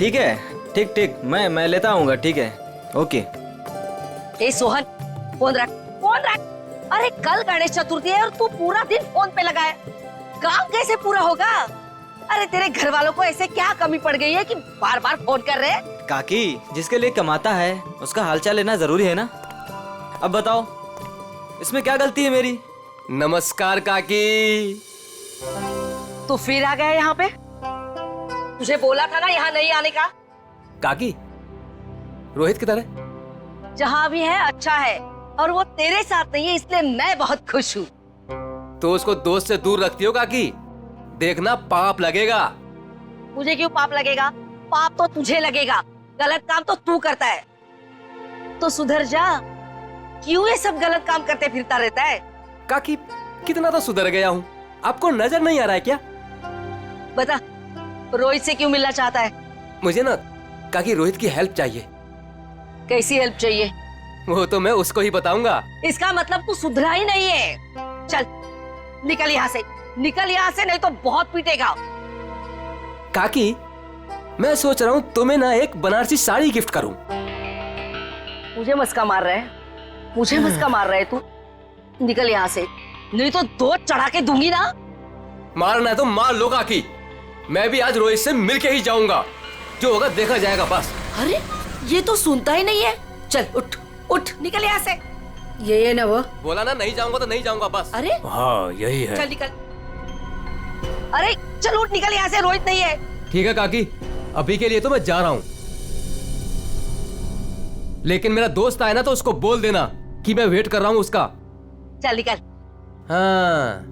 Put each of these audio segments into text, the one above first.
ठीक है, ठीक ठीक, मैं लेता आऊंगा, ठीक है, ओके। ए सोहन, फोन रख, फोन रख। अरे कल गणेश चतुर्थी है और तू पूरा दिन फोन पे लगा है, काम कैसे पूरा होगा? अरे तेरे घर वालों को ऐसे क्या कमी पड़ गई है कि बार बार फोन कर रहे हैं? काकी, जिसके लिए कमाता है उसका हालचाल लेना जरूरी है ना। अब बताओ, इसमें क्या गलती है मेरी? नमस्कार काकी। तू फिर आ गया यहाँ पे? तुझे बोला था ना यहाँ नहीं आने का। काकी, रोहित किधर है? जहाँ भी है अच्छा है, और वो तेरे साथ नहीं है, इसलिए मैं बहुत खुश हूँ। तो उसको दोस्त से दूर रखती हो काकी, देखना पाप लगेगा। मुझे क्यों पाप लगेगा? पाप तो तुझे लगेगा, गलत काम तो तू करता है। तो सुधर जा, क्यों ये सब गलत काम करते फिरता रहता है? काकी, कितना तो सुधर गया हूँ, आपको नजर नहीं आ रहा है क्या? बता, रोहित से क्यों मिलना चाहता है? मुझे ना काकी रोहित की हेल्प चाहिए। कैसी हेल्प चाहिए? वो तो मैं उसको ही बताऊंगा। इसका मतलब तू सुधरा ही नहीं है। चल निकल यहाँ से, निकल यहाँ से, नहीं तो बहुत पीटेगा। काकी, मैं सोच रहा हूँ तुम्हें ना एक बनारसी साड़ी गिफ्ट करूँ। मुझे मस्का मार रहा है, मुझे मस्का मार रहा है तू? निकल यहाँ से, नहीं तो दो चढ़ा के दूंगी ना। मारना है तो मार लो काकी, मैं भी आज रोहित से मिलके ही जाऊंगा, जो होगा देखा जाएगा बस। अरे ये तो सुनता ही नहीं है। चल उठ उठ, निकल यहाँ से। ये ना वो बोला ना नहीं जाऊंगा तो नहीं जाऊंगा बस। अरे हाँ यही है। चल निकल, अरे चल उठ, निकल यहाँ से, रोहित नहीं है। ठीक है काकी, अभी के लिए तो मैं जा रहा हूँ, लेकिन मेरा दोस्त आए ना तो उसको बोल देना कि मैं वेट कर रहा हूँ उसका। चल निकल। हाँ।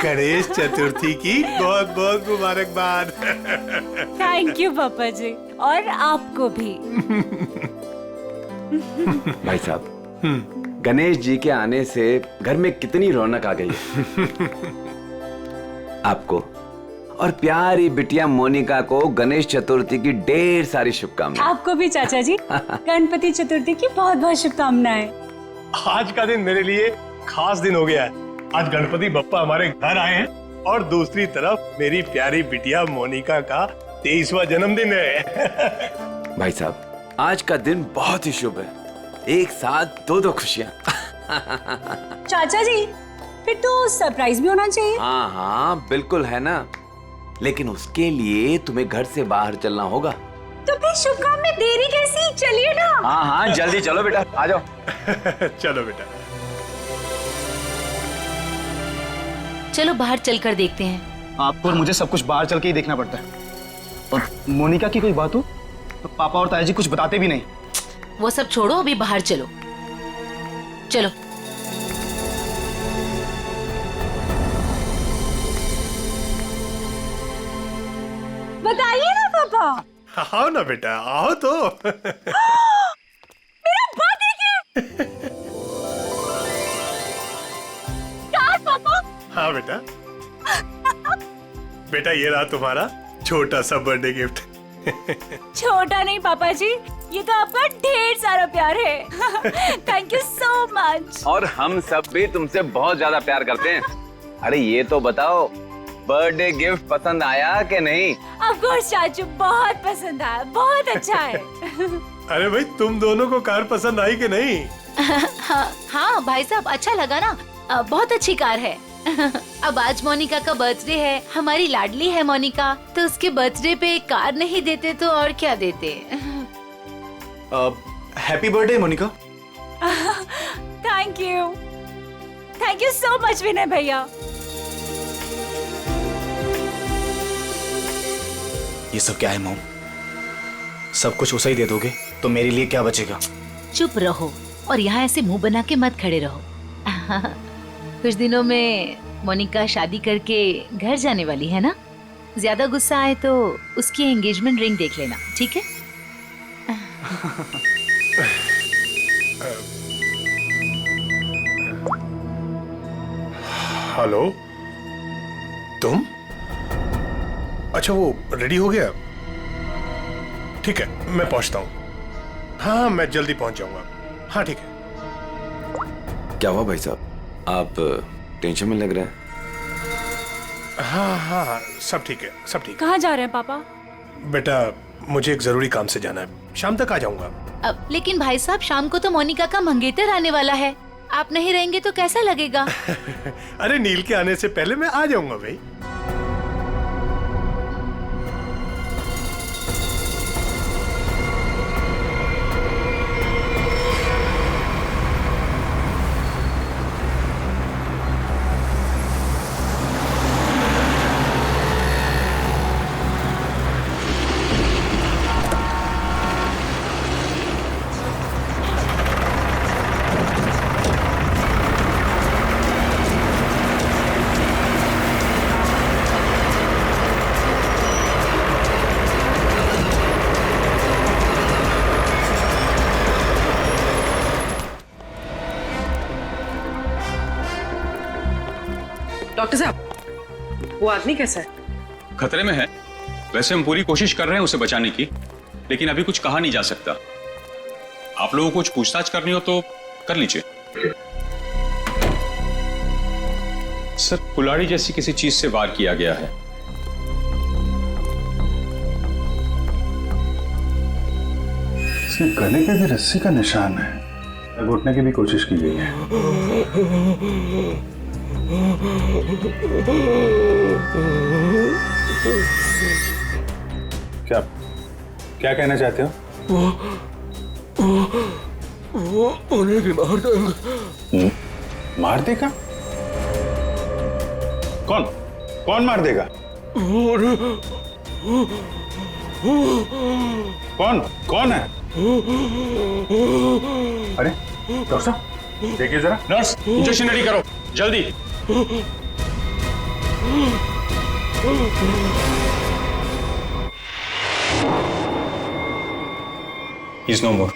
गणेश चतुर्थी की बहुत बहुत मुबारकबाद। थैंक यू पापा जी, और आपको भी। भाई साहब, गणेश जी के आने से घर में कितनी रौनक आ गई है। आपको और प्यारी बिटिया मोनिका को गणेश चतुर्थी की ढेर सारी शुभकामनाएं। आपको भी चाचा जी गणपति चतुर्थी की बहुत बहुत शुभकामनाएं। आज का दिन मेरे लिए खास दिन हो गया है। आज गणपति बप्पा हमारे घर आए हैं और दूसरी तरफ मेरी प्यारी बिटिया मोनिका का 23वां जन्मदिन है। भाई साहब, आज का दिन बहुत ही शुभ है, एक साथ दो दो खुशियाँ। चाचा जी, फिर तो सरप्राइज भी होना चाहिए। हाँ हाँ बिल्कुल है ना, लेकिन उसके लिए तुम्हें घर से बाहर चलना होगा। तो फिर शुभ काम में देरी कैसी, चलिए ना। हाँ हाँ जल्दी चलो बेटा, आ जाओ। चलो बेटा। चलो बाहर चलकर देखते हैं। आपको और मुझे सब कुछ बाहर चल के ही देखना पड़ता है, और मोनिका की कोई बात हो तो पापा और ताया जी कुछ बताते भी नहीं। वो सब छोड़ो, अभी बाहर चलो। चलो। बताइए ना पापा। आओ ना बेटा, आओ तो। मेरा बर्थडे गिफ्ट। पापा। हाँ बेटा, बेटा ये रहा तुम्हारा छोटा सा बर्थडे गिफ्ट। छोटा नहीं पापा जी, ये तो आपका ढेर सारा प्यार है। Thank you so much. और हम सब भी तुमसे बहुत ज्यादा प्यार करते हैं। अरे ये तो बताओ, बर्थडे गिफ्ट पसंद आया कि नहीं? ऑफ कोर्स चाचू, बहुत पसंद आया, बहुत अच्छा है। अरे भाई, तुम दोनों को कार पसंद आई कि नहीं? हाँ भाई साहब, अच्छा लगा ना, बहुत अच्छी कार है। अब आज मोनिका का बर्थडे है, हमारी लाडली है मोनिका, तो उसके बर्थडे पे कार नहीं देते तो और क्या देते। Happy birthday Monika. Thank you so much Vinay भैया। ये सब क्या है मॉम? सब कुछ उसे ही दे दोगे तो मेरे लिए क्या बचेगा? चुप रहो और यहाँ ऐसे मुंह बना के मत खड़े रहो। कुछ दिनों में मोनिका शादी करके घर जाने वाली है ना, ज्यादा गुस्सा आए तो उसकी एंगेजमेंट रिंग देख लेना, ठीक है? हेलो, तुम? अच्छा, वो रेडी हो गया? ठीक है, मैं पहुंचता हूँ। हाँ मैं जल्दी पहुंच जाऊंगा। हाँ ठीक है। क्या हुआ भाई साहब, आप टेंशन में लग रहे हैं? हाँ हाँ हाँ, सब ठीक है, सब ठीक कहाँ जा रहे हैं पापा? है। बेटा मुझे एक जरूरी काम से जाना है, शाम तक आ जाऊंगा। अब लेकिन भाई साहब शाम को तो मोनिका का मंगेतर आने वाला है, आप नहीं रहेंगे तो कैसा लगेगा? अरे नील के आने से पहले मैं आ जाऊंगा भाई। डॉक्टर साहब, वो आदमी कैसा है? खतरे में है। वैसे हम पूरी कोशिश कर रहे हैं उसे बचाने की, लेकिन अभी कुछ कहा नहीं जा सकता। आप लोगों को कुछ पूछताछ करनी हो तो कर लीजिए। सर, कुल्हाड़ी जैसी किसी चीज से वार किया गया है। इसके गले पे भी रस्सी का निशान है, घुटने की भी कोशिश की गई है। क्या क्या कहना चाहते हो? वो उन्हें भी मार देगा। मार देगा? कौन कौन मार देगा? कौन कौन है? अरे डॉक्टर साहब देखिए जरा। नर्स, इंजेक्शन रेडी करो जल्दी। He's no more.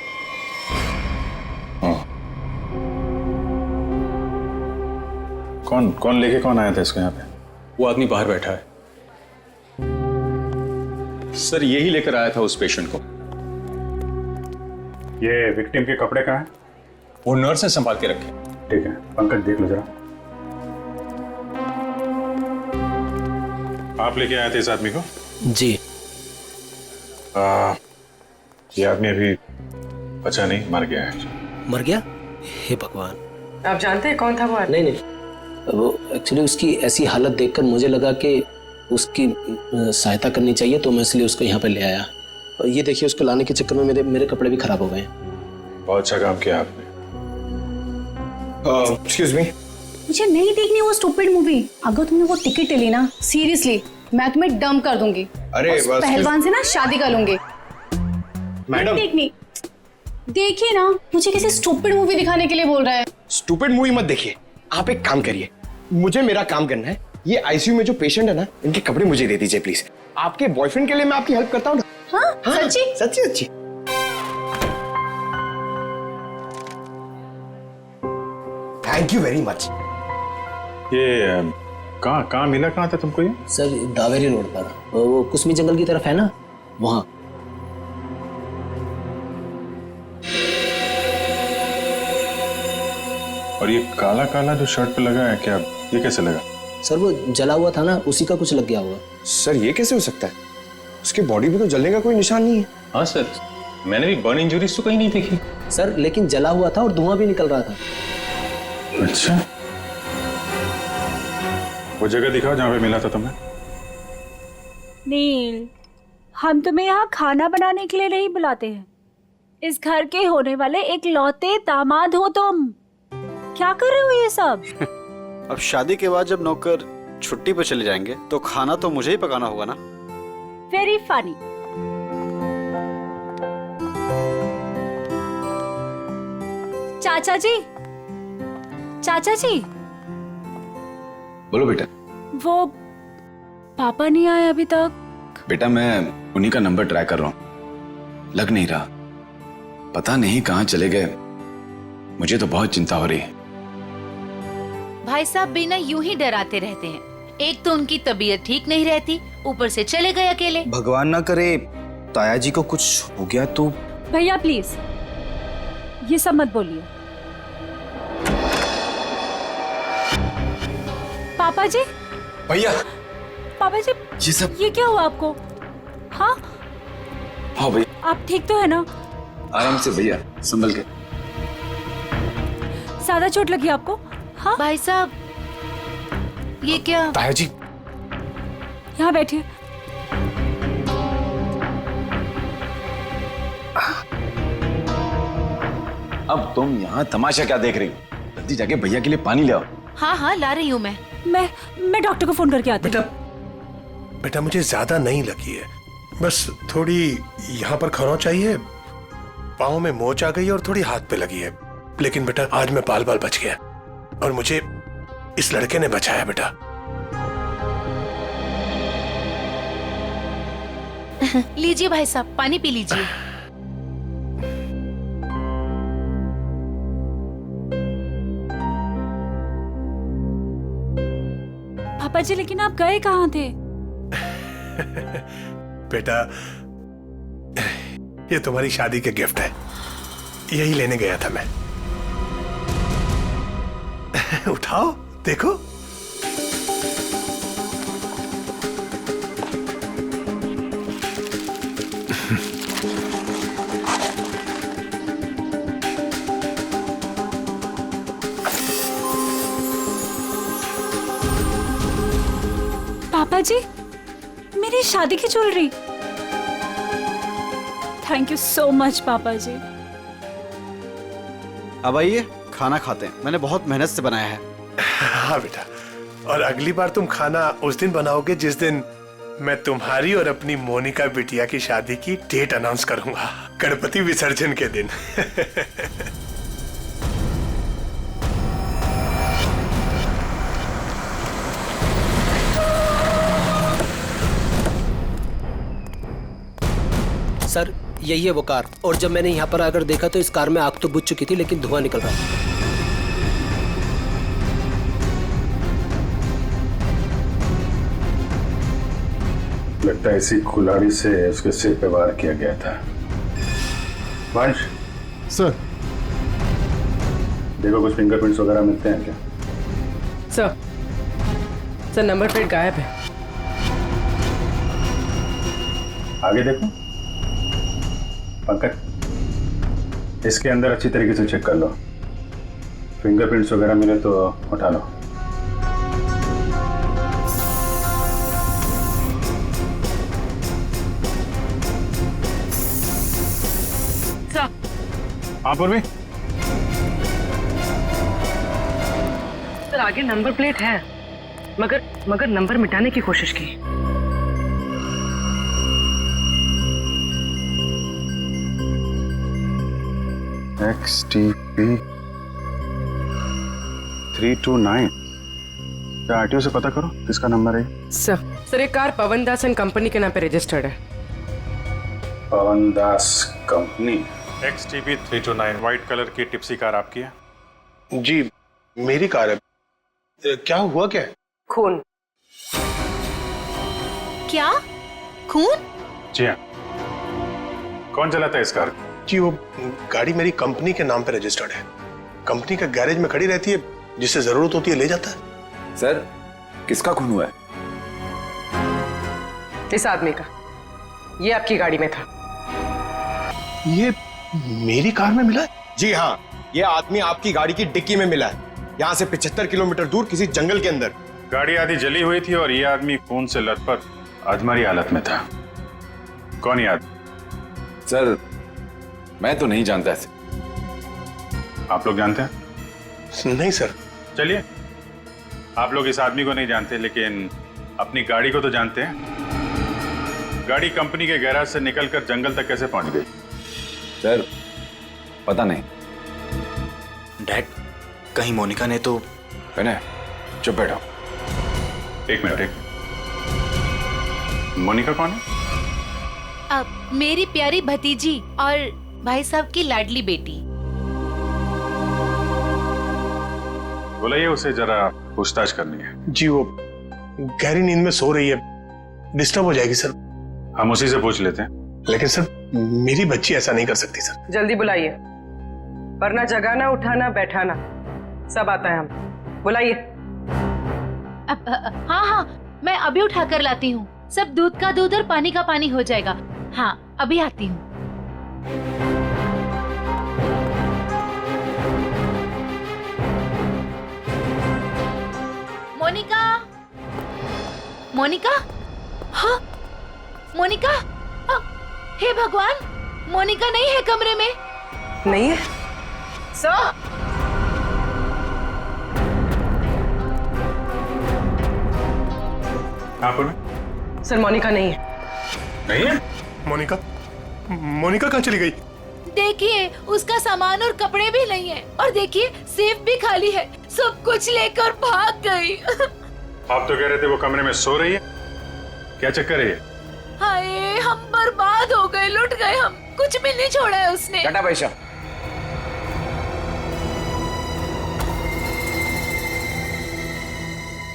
कौन लेके कौन आया था इसको यहाँ पे? वो आदमी बाहर बैठा है। सर, यही लेकर आया था उस पेशेंट को। ये विक्टिम के कपड़े कहाँ हैं? वो नर्स ने संभाल के रखे। ठीक है, पंकज देख लो जरा। आप लेके आए थे इस आदमी को? जी। ये आदमी अभी बचा नहीं, मर गया है। मर गया? हे भगवान। आप जानते हैं कौन था वो आदमी? नहीं, वो एक्चुअली उसकी ऐसी हालत देखकर मुझे लगा कि उसकी सहायता करनी चाहिए, तो मैं इसलिए उसको यहाँ पे ले आया। और ये देखिए, उसको लाने के चक्कर में मेरे कपड़े भी खराब हो गए। बहुत अच्छा काम किया आपने। एक्सक्यूज मी, मुझे नहीं देखनी वो स्टूपिड मूवी। अगर तुमने वो टिकट ले ली ना, सीरियसली मैं तुम्हें डंप कर दूंगी। अरे उस पहलवान से ना शादी कर लूंगी। मैडम देखनी, देखिए ना, मुझे किसी स्टूपिड मूवी दिखाने के लिए बोल रहा है। स्टूपिड मूवी मत देखिए, आप एक काम करिए, मुझे मेरा काम करना है। ये आईसीयू में जो पेशेंट है ना, इनके कपड़े मुझे दे दीजिए प्लीज। आपके बॉयफ्रेंड के लिए मैं आपकी हेल्प करता हूँ ना। हाँ, सच्ची? सच्ची सच्ची। Thank you very much. ये कहाँ मिला, कहाँ था तुमको ये? सर, दावेरी रोड पर, वो कुसमी जंगल की तरफ है ना, वहां। और ये काला काला जो शर्ट पे लगा है, क्या ये कैसे लगा? सर, वो जला हुआ था ना, उसी का कुछ लग गया होगा। सर ये कैसे हो सकता है? उसके बॉडी पे तो जलने का कोई निशान नहीं है। हाँ सर, मैंने भी बर्न इंजरीज तो कहीं नहीं देखी। सर, लेकिन जला हुआ था और धुआं भी निकल रहा था। अच्छा, वो जगह दिखाओ जहाँ पे मिला था तुम्हें। नील, हम तुम्हें यहाँ खाना बनाने के लिए नहीं बुलाते हैं। इस घर के होने वाले एक लौते दामाद हो तुम। क्या कर रहे हो ये सब? अब शादी के बाद जब नौकर छुट्टी पर चले जाएंगे तो खाना तो मुझे ही पकाना होगा ना। Very funny. चाचा जी, चाचा जी। बोलो बेटा। वो पापा नहीं आए अभी तक। बेटा, मैं उन्हीं का नंबर ट्राई कर रहा हूं, लग नहीं रहा। पता नहीं कहां चले गए। मुझे तो बहुत चिंता हो रही है। भाई साहब भी ना यूं ही डराते रहते हैं। एक तो उनकी तबीयत ठीक नहीं रहती, ऊपर से चले गए अकेले। भगवान ना करे ताया जी को कुछ हो गया तो। भैया प्लीज, ये सब मत बोलिए। पापा जी, भैया पापा जी, ये सब ये क्या हुआ आपको? हाँ हाँ भैया, आप ठीक तो है ना? आराम से भैया, संभल के। ज्यादा चोट लगी आपको? हाँ भाई साहब, ये क्या? ताया जी, यहाँ बैठिए। अब तुम यहाँ तमाशा क्या देख रही हो? जल्दी जाके भैया के लिए पानी ले आओ। हाँ हाँ, ला रही हूँ मैं। मैं डॉक्टर को फोन करके आती हूँ। बेटा मुझे ज्यादा नहीं लगी है, बस थोड़ी यहाँ पर खरोंच चाहिए, पाँव में मोच आ गई और थोड़ी हाथ पे लगी है। लेकिन बेटा आज मैं बाल बाल बच गया और मुझे इस लड़के ने बचाया बेटा। लीजिए भाई साहब, पानी पी लीजिए। पापा जी, लेकिन आप गए कहाँ थे? बेटा ये तुम्हारी शादी के गिफ्ट है, यही लेने गया था मैं। उठाओ देखो। पापा जी, मेरी शादी की jewellery. Thank you so much पापा जी। अब आइए खाना खाते हैं, मैंने बहुत मेहनत से बनाया है। हाँ बेटा, और अगली बार तुम खाना उस दिन बनाओगे जिस दिन मैं तुम्हारी और अपनी मोनिका बिटिया की शादी की डेट अनाउंस करूंगा, गणपति विसर्जन के दिन। सर यही है वो कार, और जब मैंने यहाँ पर आकर देखा तो इस कार में आग तो बुझ चुकी थी लेकिन धुआं निकल रहा था। लगता है इसी कुल्हाड़ी से उसके सिर पे वार किया गया था। वंश सर, देखो कुछ फिंगरप्रिंट्स वगैरह मिलते हैं क्या? सर नंबर प्लेट गायब है। आगे देखो पंकज, इसके अंदर अच्छी तरीके से चेक कर लो, फिंगरप्रिंट्स वगैरह मिले तो उठा लो। सर, हाँ पूर्वी, सर आगे नंबर प्लेट है, मगर नंबर मिटाने की कोशिश की। XTP 329, क्या आरटीओ से पता करो किसका नंबर है? सर ये car Pawan Das and company के नाम पे रजिस्टर्ड है। पवन दास कंपनी। XTP 329 व्हाइट कलर की टिप्सी कार आपकी है? जी मेरी कार है। क्या हुआ क्या? खून। क्या? खून? जी हाँ। कौन चलाता है इस कार? जी वो गाड़ी मेरी कंपनी के नाम पे रजिस्टर्ड है, कंपनी का गैरेज में खड़ी रहती है, जिसे जरूरत होती है ले जाता है। सर किसका खून हुआ है? इस आदमी का, ये आपकी गाड़ी में था। ये मेरी कार में मिला है? जी हाँ, ये आदमी आपकी गाड़ी की डिक्की में मिला है, यहाँ से 75 किलोमीटर दूर किसी जंगल के अंदर। गाड़ी आधी जली हुई थी और ये आदमी खून से लथपथ अधमरी हालत में था। कौन ये आदमी? सर मैं तो नहीं जानता ऐसे। आप लोग जानते हैं? नहीं सर। चलिए, आप लोग इस आदमी को नहीं जानते लेकिन अपनी गाड़ी को तो जानते हैं। गाड़ी कंपनी के गैराज से निकलकर जंगल तक कैसे पहुंच गई? सर पता नहीं। डैड, कहीं मोनिका ने तो... विनय चुप बैठो। एक मिनट। मोनिका कौन है? अब मेरी प्यारी भतीजी और भाई साहब की लाडली बेटी। बुलाइए उसे, जरा पूछताछ करनी है। जी वो गहरी नींद में सो रही है, डिस्टर्ब हो जाएगी सर। हम उसी से पूछ लेते हैं। लेकिन सर मेरी बच्ची ऐसा नहीं कर सकती सर। जल्दी बुलाइए। वरना जगाना, उठाना, बैठाना सब आता है हम। बुलाइए। हाँ हाँ, मैं अभी उठा कर लाती हूँ। सब दूध का दूध और पानी का पानी हो जाएगा। हाँ, अभी आती हूँ। मोनिका, मोनिका, हाँ, मोनिका, हे भगवान, मोनिका नहीं है कमरे में। नहीं है सर। आप सर, मोनिका नहीं है। नहीं है? मोनिका मोनिका कहाँ चली गई? देखिए, उसका सामान और कपड़े भी नहीं है, और देखिए सेफ भी खाली है। सब कुछ लेकर भाग गई। आप तो कह रहे थे वो कमरे में सो रही है, क्या चक्कर है ये? हाय, हम बर्बाद हो गए, लुट गए हम। कुछ भी नहीं छोड़ा है उसने। टाटा पैसा।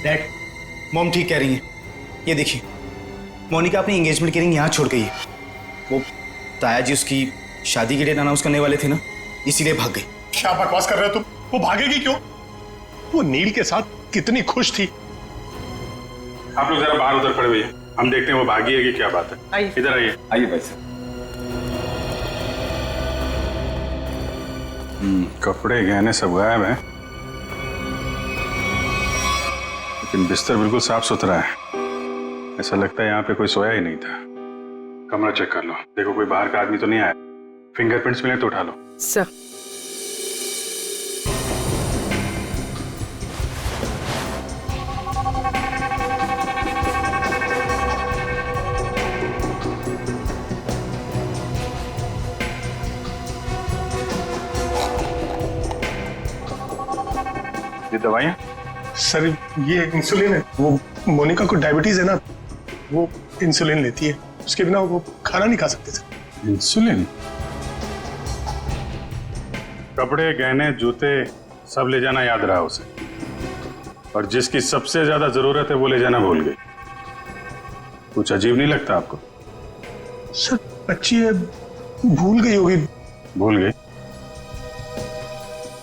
डैड, मॉम ठीक कह रही हैं। ये देखिए, मोनिका अपनी एंगेजमेंट की रिंग यहाँ छोड़ गई है। वो ताया जी उसकी शादी की डेट अनाउंस करने वाले थे ना, इसीलिए भाग गई। क्या बकवास कर रहे हो तुम? वो भागेगी क्यों? वो नील के साथ कितनी खुश थी। आप लोग जरा बाहर उधर खड़े हुए हैं, हम देखते हैं वो भागी है कि क्या बात है। इधर आइए। आइए भाई साहब। कपड़े गहने सब गायब हैं, लेकिन बिस्तर बिल्कुल साफ सुथरा है। ऐसा लगता है यहाँ पे कोई सोया ही नहीं था। कमरा चेक कर लो, देखो कोई बाहर का आदमी तो नहीं आया। फिंगरप्रिंट्स मिले तो उठा लो। सर, ये दवाइयाँ? सर, ये इंसुलिन है। वो मोनिका को डायबिटीज है ना, वो इंसुलिन लेती है। उसके बिना वो खाना नहीं खा सकते सर। इंसुलिन? कपड़े, गहने, जूते सब ले जाना याद रहा उसे, और जिसकी सबसे ज्यादा जरूरत है वो ले जाना भूल गई। कुछ अजीब नहीं लगता आपको? सर, बच्ची है, भूल गई होगी। भूल गई?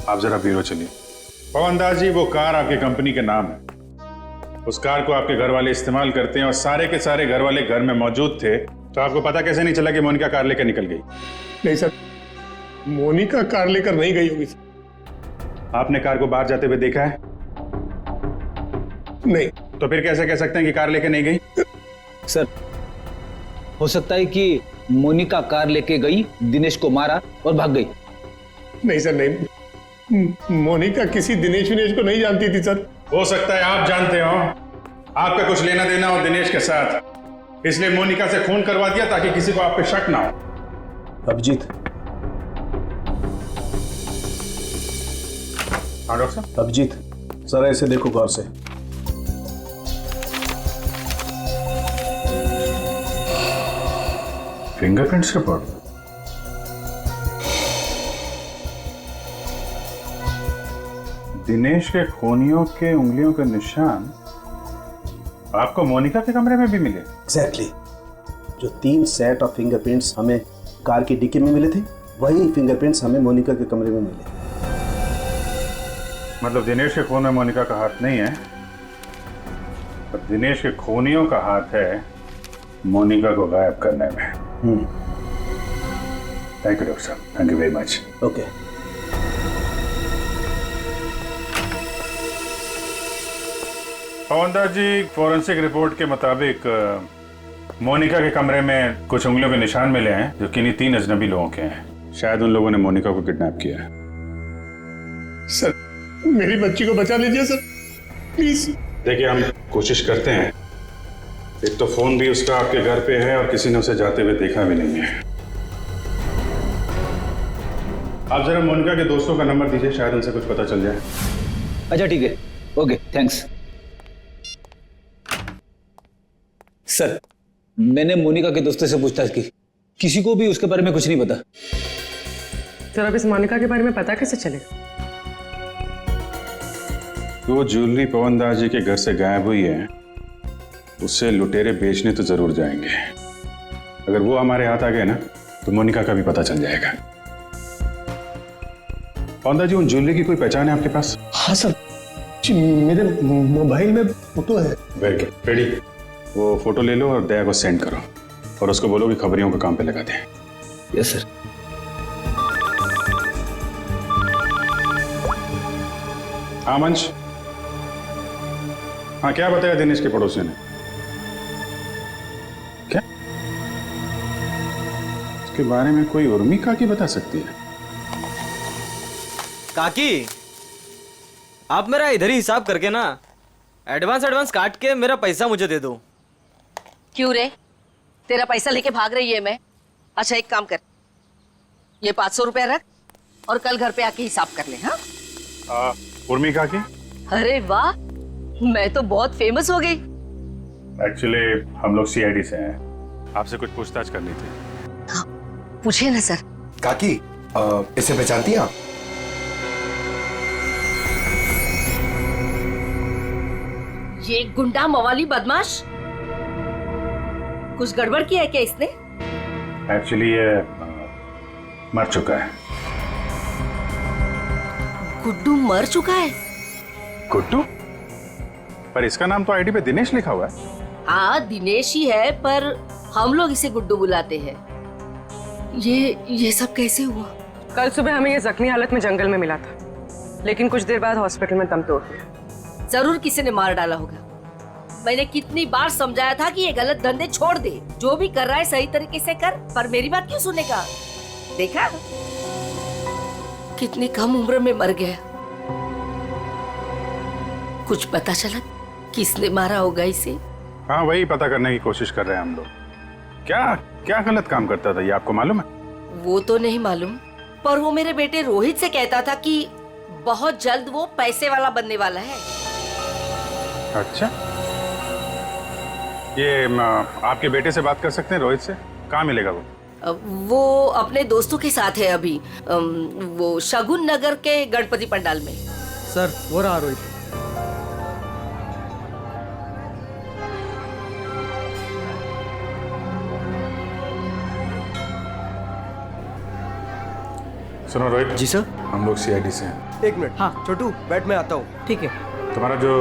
आप जरा ब्यूरो चलिए। पवन दास जी, वो कार आपके कंपनी के नाम है। उस कार को आपके घर वाले इस्तेमाल करते हैं, और सारे के सारे घर वाले घर में मौजूद थे। तो आपको पता कैसे नहीं चला कि मोनिका कार लेकर निकल गई? नहीं सर, मोनिका कार लेकर नहीं गई होगी। आपने कार को बाहर जाते हुए देखा है? नहीं। तो फिर कैसे कह सकते हैं कि कार लेके नहीं गई? सर, हो सकता है कि मोनिका कार लेके गई, दिनेश को मारा और भाग गई। नहीं सर, नहीं। मोनिका किसी दिनेश को नहीं जानती थी सर। हो सकता है आप जानते हो, आपका कुछ लेना देना हो दिनेश के साथ, इसलिए मोनिका से खून करवा दिया ताकि किसी को आप पे शक ना हो। अभिजीत। हाँ डॉक्टर साहब। अभिजीत, जरा इसे देखो गौर से। Fingerprints report? दिनेश के खूनियों के उंगलियों के निशान आपको मोनिका के कमरे में भी मिले? एग्जैक्टली। जो 3 सेट ऑफ फिंगरप्रिंट्स हमें कार की डिक्की में मिले थे, वही फिंगरप्रिंट्स हमें मोनिका के कमरे में मिले। मतलब दिनेश के खून में मोनिका का हाथ नहीं है, पर दिनेश के खूनियों का हाथ है मोनिका को गायब करने में। थैंक यू डॉक्टर साहब, thank you very much. Okay. Pavan Das ji, forensic report के मुताबिक मोनिका के कमरे में कुछ उंगलियों के निशान मिले हैं जो किन्हीं 3 अजनबी लोगों के हैं। शायद उन लोगों ने मोनिका को किडनैप किया है। सर, मेरी बच्ची को बचा लीजिए सर, प्लीज। देखिए, हम कोशिश करते हैं। एक तो फोन भी उसका आपके घर पे है, और किसी ने उसे जाते हुए देखा भी नहीं है। आप जरा मोनिका के दोस्तों का नंबर दीजिए, शायद उनसे कुछ पता चल जाए। अच्छा ठीक है, ओके, थैंक्स। सर, मैंने मोनिका के दोस्तों से पूछताछ की, किसी को भी उसके बारे में कुछ नहीं पता। सर, अब इस मोनिका के बारे में पता कैसे चलेगा? वो ज्वेलरी पवन दास जी के घर से गायब हुई है, उससे लुटेरे बेचने तो जरूर जाएंगे। अगर वो हमारे हाथ आ गए ना, तो मोनिका का भी पता चल जाएगा। पवनदास जी, उन ज्वेलरी की कोई पहचान है आपके पास? हाँ सर जी, मेरे मोबाइल में फोटो है। Very good. रेडी, वो फोटो ले लो और दया को सेंड करो और उसको बोलो कि खबरियों के काम पे लगा दें। Yes sir. हाँ मंच, हाँ क्या बताया दिनेश के पड़ोसी ने? क्या उसके बारे में कोई उर्मी काकी बता सकती है? काकी, आप मेरा इधर ही हिसाब करके ना एडवांस काट के मेरा पैसा मुझे दे दो। क्यों रे, तेरा पैसा लेके भाग रही है मैं? अच्छा एक काम कर, ये 500 रुपया रख और कल घर पे आके हिसाब कर ले। हाँ उर्मी काकी? अरे वाह, मैं तो बहुत फेमस हो गई। एक्चुअली हम लोग सीआईडी से हैं, आपसे कुछ पूछताछ करनी थी। हाँ, पूछे ना सर। काकी, इसे पहचानती हैं आप? ये गुंडा मवाली बदमाश, कुछ गड़बड़ किया है क्या इसने? एक्चुअली ये मर चुका है। गुड्डू मर चुका है? गुड्डू? पर इसका नाम तो आईडी पे दिनेश लिखा हुआ है। हाँ दिनेश ही है, पर हम लोग इसे गुड्डू बुलाते हैं। ये सब कैसे हुआ? कल सुबह हमें ये जख्मी हालत में जंगल में मिला था, लेकिन कुछ देर बाद हॉस्पिटल में दम तोड़ दिया। जरूर किसी ने मार डाला होगा। मैंने कितनी बार समझाया था कि ये गलत धंधे छोड़ दे, जो भी कर रहा है सही तरीके से कर, पर मेरी बात क्यों सुनेगा? देखा कितनी कम उम्र में मर गया। कुछ पता चला किसने मारा होगा इसे? हाँ वही पता करने की कोशिश कर रहे हैं हम लोग। क्या क्या गलत काम करता था ये आपको मालूम है? वो तो नहीं मालूम, पर वो मेरे बेटे रोहित से कहता था कि बहुत जल्द वो पैसे वाला बनने वाला है। अच्छा, ये आपके बेटे से बात कर सकते हैं रोहित से? कहाँ मिलेगा वो? वो अपने दोस्तों के साथ है अभी, वो शगुन नगर के गणपति पंडाल में। सर वो रहा रोहित। सुनो रोहित जी सर। हम लोग सीआईडी से हैं। एक मिनट। हाँ छोटू बैठ, मैं आता हूँ। ठीक है। तुम्हारा जो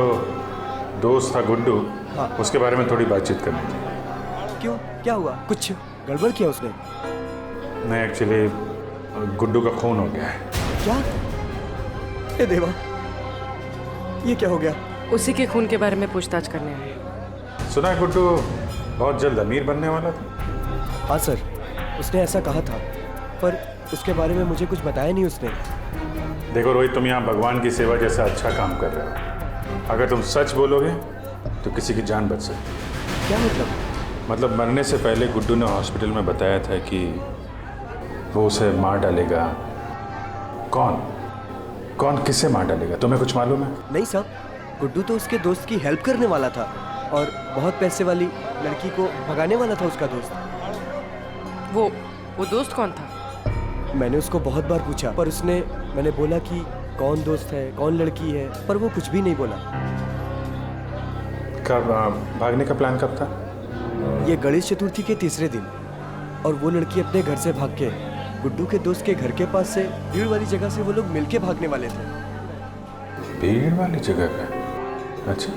दोस्त था गुड्डू, हाँ। उसके बारे में थोड़ी बातचीत करनी थी। क्यों, क्या हुआ? कुछ गड़बड़ किया उसने? नहीं, एक्चुअली गुड्डू का खून हो गया है। क्या? ए देवा, ये क्या हो गया? उसी के खून के बारे में पूछताछ करने आए। सुना है गुड्डू बहुत जल्द अमीर बनने वाला था। हाँ सर, उसने ऐसा कहा था, पर उसके बारे में मुझे कुछ बताया नहीं उसने। देखो रोहित, तुम यहाँ भगवान की सेवा जैसा अच्छा काम कर रहे हो। अगर तुम सच बोलोगे तो किसी की जान बच सकती है। क्या मतलब? मतलब मरने से पहले गुड्डू ने हॉस्पिटल में बताया था कि वो उसे मार डालेगा। कौन किसे मार डालेगा, तुम्हें कुछ मालूम है? नहीं साहब, गुड्डू तो उसके दोस्त की हेल्प करने वाला था और बहुत पैसे वाली लड़की को भगाने वाला था उसका दोस्त। वो दोस्त कौन था? मैंने उसको बहुत बार पूछा, पर मैंने बोला कि कौन दोस्त है, कौन लड़की है, पर वो कुछ भी नहीं बोला। कब भागने का प्लान कब था? ये गणेश चतुर्थी के तीसरे दिन, और वो लड़की अपने घर से भाग के गुड्डू के दोस्त के घर के पास से भीड़ वाली जगह से वो लोग मिलके भागने वाले थे। भीड़ वाली जगह पे? अच्छा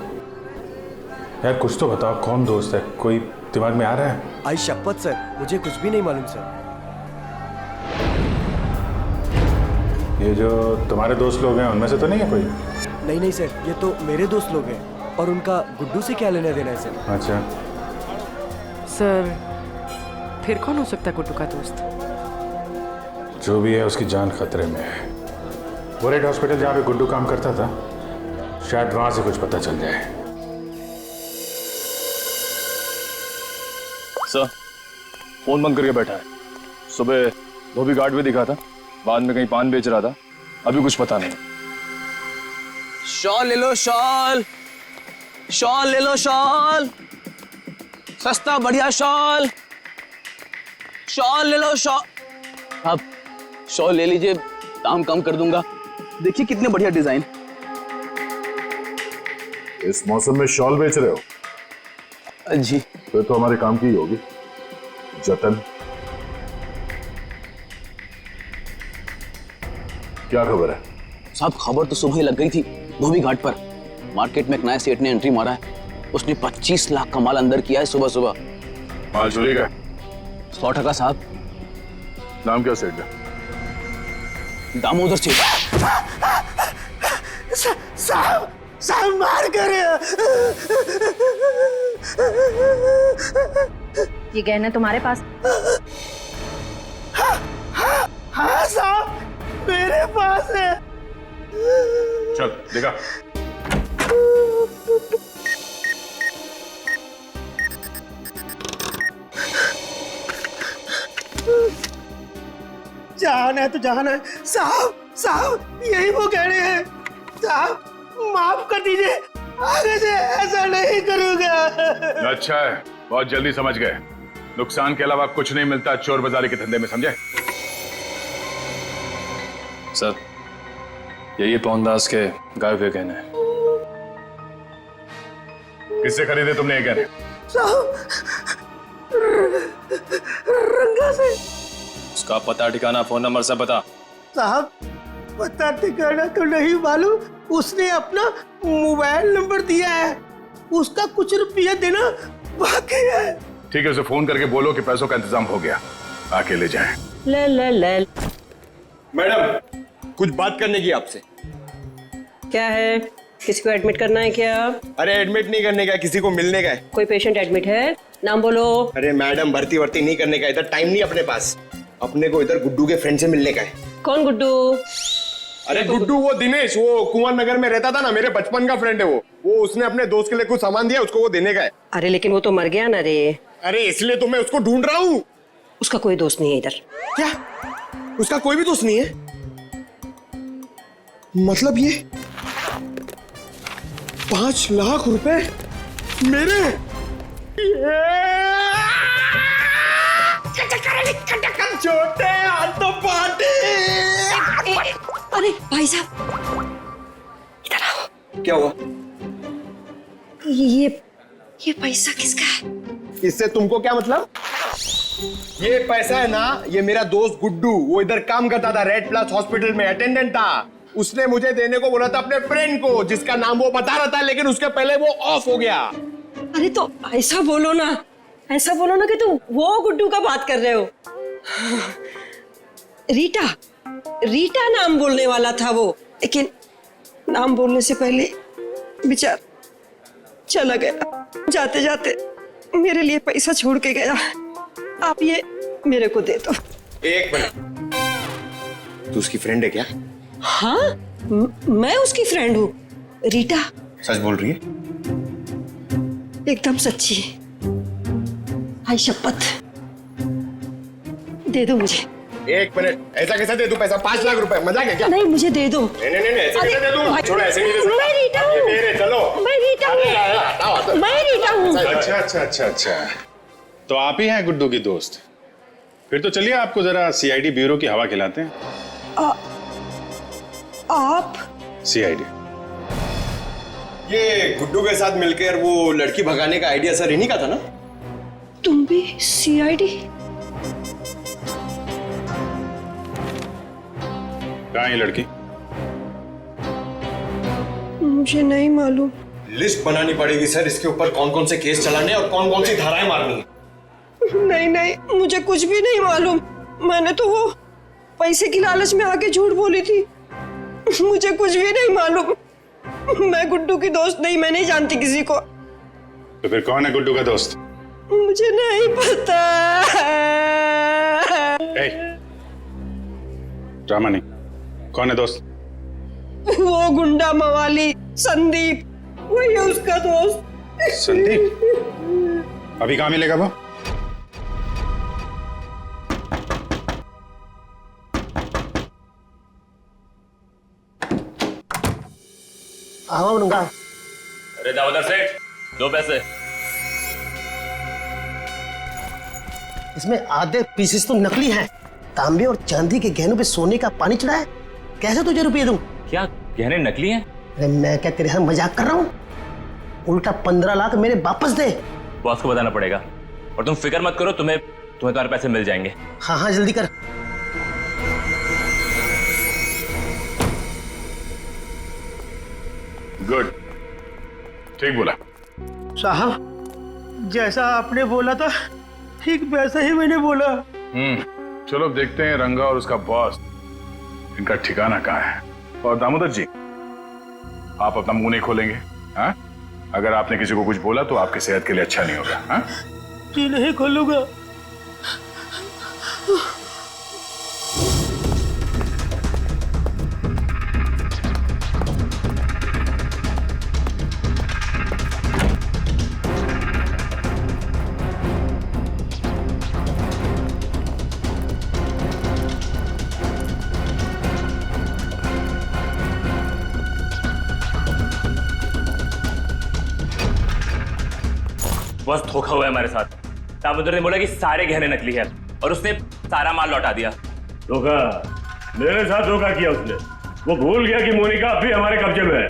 यार, कुछ तो बताओ, कौन दोस्त है? कोई दिमाग में आ रहा है? आई शपथ सर, मुझे कुछ भी नहीं मालूम सर। ये जो तुम्हारे दोस्त लोग हैं उनमें से तो नहीं है कोई? नहीं सर, ये तो मेरे दोस्त लोग हैं, और उनका गुड्डू से क्या लेना देना है सर? अच्छा सर, फिर कौन हो सकता है गुड्डू का दोस्त? जो भी है उसकी जान खतरे में है। वो रेड हॉस्पिटल जहाँ पे गुड्डू काम करता था, शायद वहां से कुछ पता चल जाए। सर, फोन बंद करके बैठा है। सुबह धोबी घाट भी दिखा था, बाद में कहीं पान बेच रहा था, अभी कुछ पता नहीं। शॉल ले लो, शॉल ले लो, शॉल सस्ता बढ़िया शॉल ले लो, शॉल। आप शॉल ले लीजिए, दाम कम कर दूंगा। देखिए कितने बढ़िया डिजाइन। इस मौसम में शॉल बेच रहे हो? जी। फिर तो हमारे काम की ही होगी। जतन। क्या खबर है? साहब खबर तो सुबह ही लग गई थी धोबी घाट पर। मार्केट में एक नए सेठ ने एंट्री मारा है। उसने 25 लाख का माल अंदर किया है सुबह सुबह। माल चोरी का? 100% साहब। नाम क्या सेठ का? दामोदर सेठ। साहब मार कर। ये गहने तुम्हारे पास? हाँ साहब मेरे पास है। चल देखा। जान है तो जान है साहब। साहब यही वो गहने हैं। साहब माफ कर दीजिए, आगे से ऐसा नहीं करूंगा। अच्छा है, बहुत जल्दी समझ गए। नुकसान के अलावा कुछ नहीं मिलता चोर बाजारी के धंधे में, समझे? सर यही पवनदास के गायब हुए गहने हैं। किससे खरीदे तुमने ये गहने? साहब रंगा से। उसका पता ठिकाना फोन नंबर सब बता। साहब पता ठिकाना तो नहीं मालूम, उसने अपना मोबाइल नंबर दिया है। उसका कुछ रुपया देना बाकी है। ठीक है, उसे फोन करके बोलो कि पैसों का इंतजाम हो गया, आके ले जाए। ले। मैडम कुछ बात करने की आपसे। क्या है? किसी को एडमिट करना है क्या? अरे एडमिट नहीं करने का, किसी को मिलने का है। कोई पेशेंट एडमिट है? नाम बोलो। अरे मैडम भर्ती नहीं करने का, इधर टाइम नहीं अपने पास। अपने को इधर गुड्डू के फ्रेंड से मिलने का है। कौन गुड्डू? अरे गुड्डू वो दिनेश, वो कुंवर नगर में रहता था ना, मेरे बचपन का फ्रेंड है वो उसने अपने दोस्त के लिए कुछ सामान दिया, उसको वो देने का है। अरे लेकिन वो तो मर गया ना रे। अरे इसलिए तो मैं उसको ढूंढ रहा हूँ। उसका कोई दोस्त नहीं है इधर। क्या? उसका कोई भी दोस्त नहीं है? मतलब ये 5 लाख रुपए मेरे? छोटे हाथ तो पाटे। अरे भाई साहब इधर आओ। क्या हुआ? ये पैसा किसका है? इससे तुमको क्या मतलब? ये पैसा है ना, ये मेरा दोस्त गुड्डू, वो इधर काम करता था, रेड प्लस हॉस्पिटल में अटेंडेंट था। उसने मुझे देने को बोला था अपने फ्रेंड को, जिसका नाम वो बता रहा था, लेकिन उसके पहले वो ऑफ हो गया। अरे तो ऐसा बोलो ना कि तुम वो गुड्डू का बात कर रहे हो। रीटा नाम बोलने वाला था वो, लेकिन नाम बोलने से पहले बेचारा चला गया। जाते जाते मेरे लिए पैसा छोड़ के गया। आप ये मेरे को दे दो। एक मिनट, तू उसकी फ्रेंड है क्या? हाँ मैं उसकी फ्रेंड हूँ। रीटा सच बोल रही है? एकदम सच्ची। आई शपथ। दे दो मुझे। एक मिनट, ऐसा कैसे दे दूं पैसा? 5 लाख रुपए, मजाक है क्या? नहीं मुझे दे दो। नहीं ऐसे कैसे दे दूं? छोड़ो, ऐसे नहीं दे सकता। मैं रीटा हूँ। मेरे चलो। मैं रीटा हूँ। मैं रीटा हूँ। अच्छा। तो आप ही हैं गुड्डू की दोस्त? फिर तो चलिए आपको जरा सीआईडी ब्यूरो की हवा खिलाते हैं। आप? सीआईडी। ये गुड्डू के साथ मिलकर वो लड़की भगाने का आइडिया सर इन्हीं का था ना? तुम भी सीआईडी? कहाँ है ये लड़की? मुझे नहीं मालूम। लिस्ट बनानी पड़ेगी सर, इसके ऊपर कौन कौन से केस चलाने और कौन कौन सी धाराएं मारनी है। नहीं मुझे कुछ भी नहीं मालूम। मैंने तो वो पैसे की लालच में आके झूठ बोली थी। मुझे कुछ भी नहीं मालूम। मैं गुड्डू की दोस्त नहीं, मैं नहीं जानती किसी को। तो फिर कौन है गुड्डू का दोस्त? मुझे नहीं पता। ड्रामा नहीं, कौन है दोस्त? वो गुंडा मवाली संदीप, वही है उसका दोस्त। संदीप? अभी कहाँ मिलेगा वो? अरे दामोदर सेठ, 2 पैसे। इसमें आधे पीसेस तो नकली हैं। तांबे और चांदी के गहनों पे सोने का पानी चढ़ा है। कैसे तुझे रुपये दूं? क्या गहने नकली हैं? अरे मैं क्या तेरे साथ मजाक कर रहा हूँ? उल्टा 15 लाख मेरे वापस दे। बॉस को बताना पड़ेगा। और तुम फिक्र मत करो, तुम्हें तुम्हारे पैसे मिल जाएंगे। हाँ जल्दी कर। गुड, ठीक बोला। साहब जैसा आपने बोला था ठीक वैसा ही मैंने बोला। चलो अब देखते हैं रंगा और उसका बॉस इनका ठिकाना कहाँ है। और दामोदर जी, आप अपना मुंह नहीं खोलेंगे, हाँ? अगर आपने किसी को कुछ बोला तो आपकी सेहत के लिए अच्छा नहीं होगा, हाँ? जी नहीं खोलूंगा। बस धोखा हुआ है हमारे साथ। दामोदर ने बोला कि सारे गहने नकली है और उसने सारा माल लौटा दिया। धोखा? मेरे साथ धोखा किया उसने। वो भूल गया कि मोनिका अब भी हमारे कब्जे में है।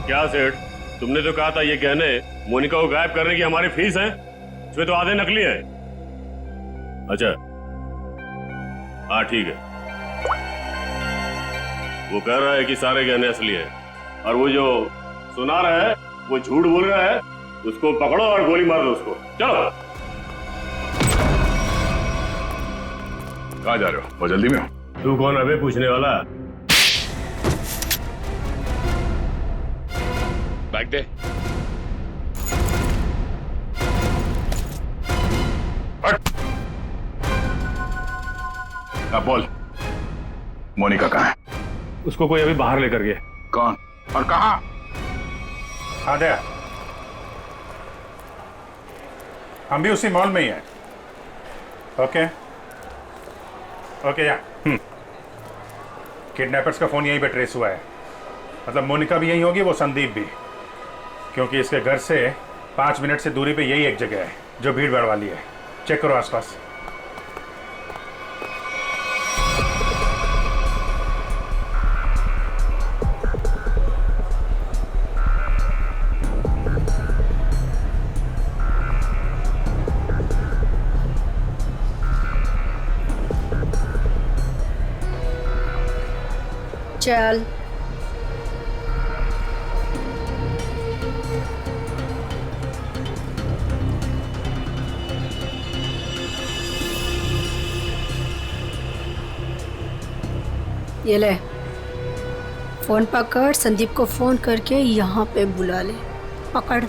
क्या सेठ, तुमने तो कहा था ये गहने मोनिका को गायब करने की हमारी फीस है, इसमें तो आधे नकली है। अच्छा हाँ ठीक है। वो कह रहा है कि सारे गहने असली है और वो जो सुना रहा है वो झूठ बोल रहा है। उसको पकड़ो और गोली मार दो उसको। चलो। कहाँ जा रहे हो? बहुत जल्दी में हो? तू कौन है बे पूछने वाला? बैग दे। अब बोल, मोनिका कहाँ है? उसको कोई अभी बाहर लेकर गया। कौन और कहाँ? आद्या, हम भी उसी मॉल में ही हैं। ओके ओके या किडनैपर्स का फोन यहीं पे ट्रेस हुआ है। मतलब मोनिका भी यहीं होगी, वो संदीप भी, क्योंकि इसके घर से 5 मिनट से दूरी पे यही एक जगह है जो भीड़ भाड़ वाली है। चेक करो आसपास। चल ये ले फोन पकड़, संदीप को फोन करके यहाँ पे बुला ले। पकड़,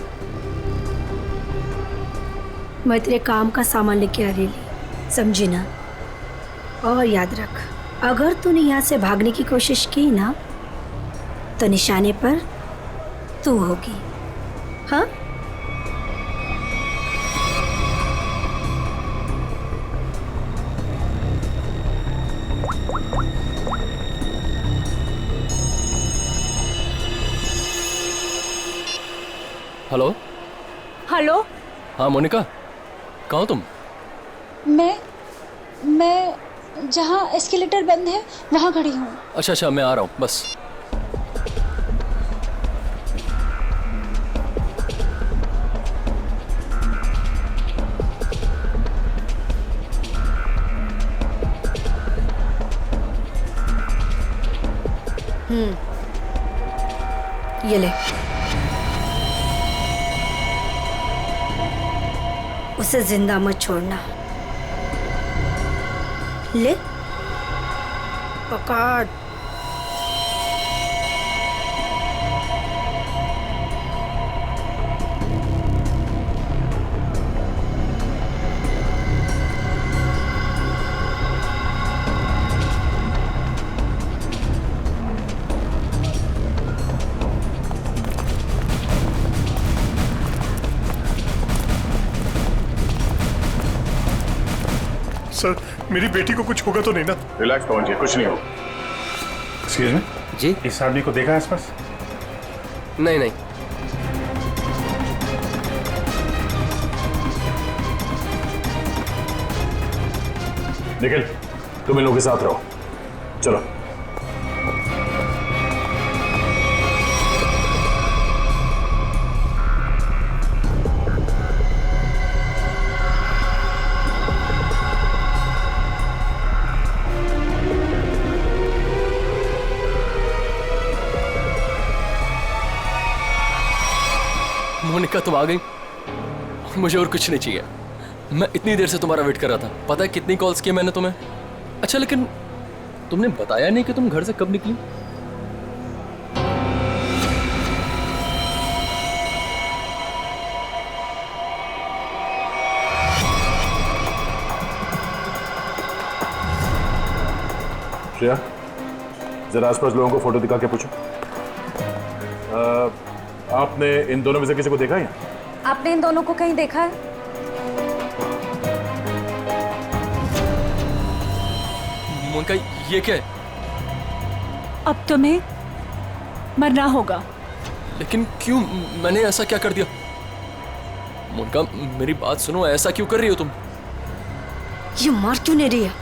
मैं तेरे काम का सामान लेके आ रही, समझी ना? और याद रख, अगर तूने यहाँ से भागने की कोशिश की ना तो निशाने पर तू होगी। हाँ? Hello hello. हाँ मोनिका, कहाँ हो तुम? मैं जहाँ एस्केलेटर बंद है वहाँ खड़ी हूँ। अच्छा अच्छा, मैं आ रहा हूँ बस। ये ले, उसे जिंदा मत छोड़ना। ले पकड़। सर, मेरी बेटी को कुछ होगा तो नहीं ना? रिलैक्स पवन जी, कुछ नहीं हो। एक्सक्यूज मी जी, इस आदमी को देखा आसपास? नहीं नहीं। निखिल, तुम इन लोगों के साथ रहो। चलो। मोनिका तुम आ गई, मुझे और कुछ नहीं चाहिए। मैं इतनी देर से तुम्हारा वेट कर रहा था, पता है कितनी कॉल्स किए मैंने तुम्हें। अच्छा लेकिन तुमने बताया नहीं कि तुम घर से कब निकली। श्रेया, जरा आसपास लोगों को फोटो दिखा के पूछो। आपने इन दोनों में से किसी को देखा है? आपने इन दोनों को कहीं देखा है? मोनिका ये क्या है? अब तुम्हें मरना होगा। लेकिन क्यों? मैंने ऐसा क्या कर दिया? मोनिका मेरी बात सुनो, ऐसा क्यों कर रही हो तुम? ये मार क्यों नहीं रही है?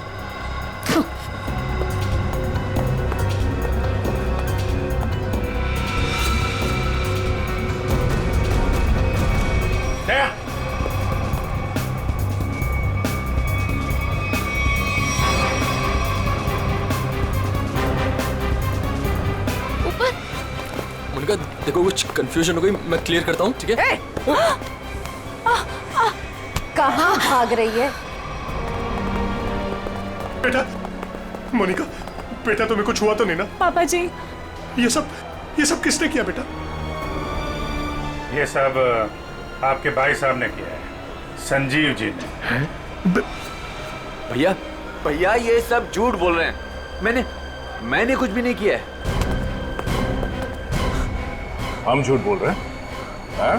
मोनिका देखो कुछ कंफ्यूजन हो गई, मैं क्लियर करता हूँ, ठीक है? कहाँ भाग रही है? बेटा, मोनिका, बेटा तुम्हें कुछ हुआ तो नहीं ना? पापा जी, ये सब किसने किया बेटा? ये सब आपके भाई साहब ने किया है, संजीव जी ने। भैया भैया ये सब झूठ बोल रहे हैं। मैंने कुछ भी नहीं किया है। हम झूठ बोल रहे हैं? हाँ?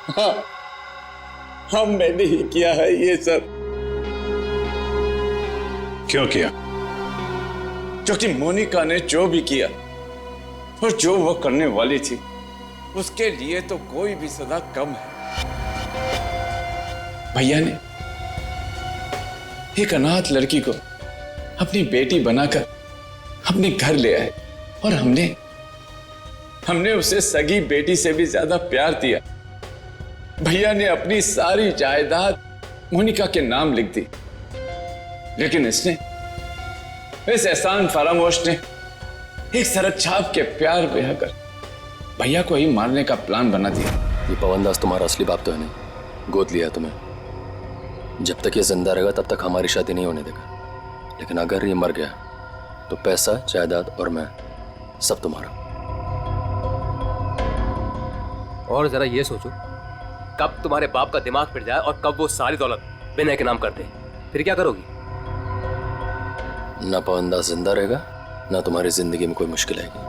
हाँ, हमने ही किया है ये सब। क्यों किया? क्योंकि मोनिका ने जो भी किया और जो वो करने वाली थी, उसके लिए तो कोई भी सजा कम है। भैया ने एक अनाथ लड़की को अपनी बेटी बनाकर अपने घर ले आए और हमने उसे सगी बेटी से भी ज्यादा प्यार दिया। भैया ने अपनी सारी जायदाद मोनिका के नाम लिख दी, लेकिन इस एहसान फरामोश ने एक सरक छाप के प्यार बहाकर भैया को ही मारने का प्लान बना दिया। ये पवनदास तुम्हारा असली बाप तो है नहीं, गोद लिया तुम्हें। जब तक ये जिंदा रहेगा तब तक हमारी शादी नहीं होने देगा, लेकिन अगर ये मर गया तो पैसा, जायदाद और मैं सब तुम्हारा। और जरा ये सोचो, कब तुम्हारे बाप का दिमाग फिर जाए और कब वो सारी दौलत विनय के नाम कर दे, फिर क्या करोगी? ना पवनदास जिंदा रहेगा, ना तुम्हारी जिंदगी में कोई मुश्किल आएगी।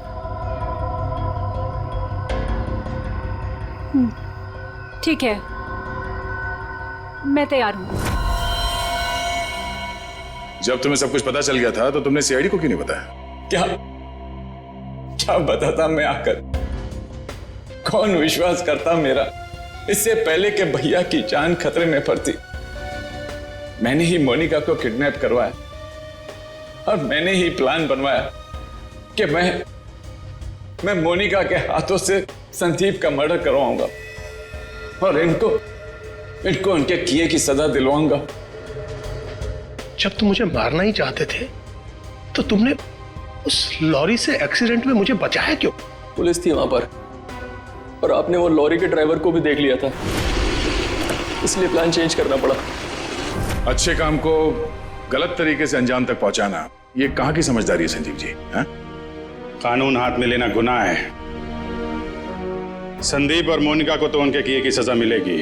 ठीक है, मैं तैयार हूँ। जब तुम्हें सब कुछ पता चल गया था तो तुमने सीआईडी को क्यों नहीं बताया? क्या बताता मैं आकर? कौन विश्वास करता मेरा? इससे पहले कि भैया की जान खतरे में पड़ती, मैंने ही मोनिका को किडनैप करवाया और मैंने ही प्लान बनवाया कि मैं मोनिका के हाथों से संदीप का मर्डर करवाऊंगा और इनको उनके किए की सजा दिलवाऊंगा। जब तुम मुझे मारना ही चाहते थे तो तुमने उस लॉरी से एक्सीडेंट में मुझे बचाया क्यों? पुलिस थी वहां पर और आपने वो लॉरी के ड्राइवर को भी देख लिया था, इसलिए प्लान चेंज करना पड़ा। अच्छे काम को गलत तरीके से अंजाम तक पहुंचाना, ये कहां की समझदारी है संजीव जी? हा? कानून हाथ में लेना गुनाह है। संदीप और मोनिका को तो उनके किए की सजा मिलेगी,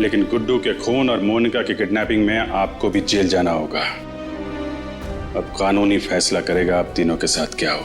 लेकिन गुड्डू के खून और मोनिका की किडनैपिंग में आपको भी जेल जाना होगा। अब कानूनी फैसला करेगा आप तीनों के साथ क्या हो।